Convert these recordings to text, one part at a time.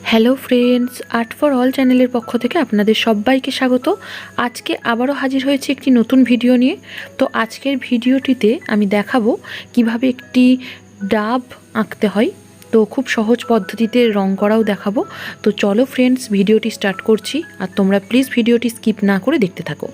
Hello friends, art for all চ্যানেলের পক্ষ থেকে আপনাদের সবাইকে স্বাগত। আজকে আবারও হাজির হয়েছে একটি নতুন ভিডিও নিয়ে। তো আজকের ভিডিওটিতে আমি দেখাবো কিভাবে একটি ডাব আঁকতে হয়। তো খুব সহজ পদ্ধতিতে রং করাও দেখাবো। তো চলো ফ্রেন্ডস, ভিডিওটি স্টার্ট করছি, আর তোমরা প্লিজ ভিডিওটি স্কিপ না করে দেখতে থাকো।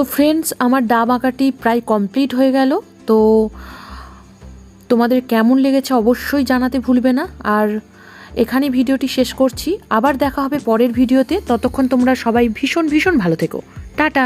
তো ফ্রেন্ডস, আমার ডাব আঁকাটি প্রায় কমপ্লিট হয়ে গেল। তো তোমাদের কেমন লেগেছে অবশ্যই জানাতে ভুলবে না। আর এখানে ভিডিওটি শেষ করছি, আবার দেখা হবে পরের ভিডিওতে। ততক্ষণ তোমরা সবাই ভীষণ ভীষণ ভালো থেকো। টাটা।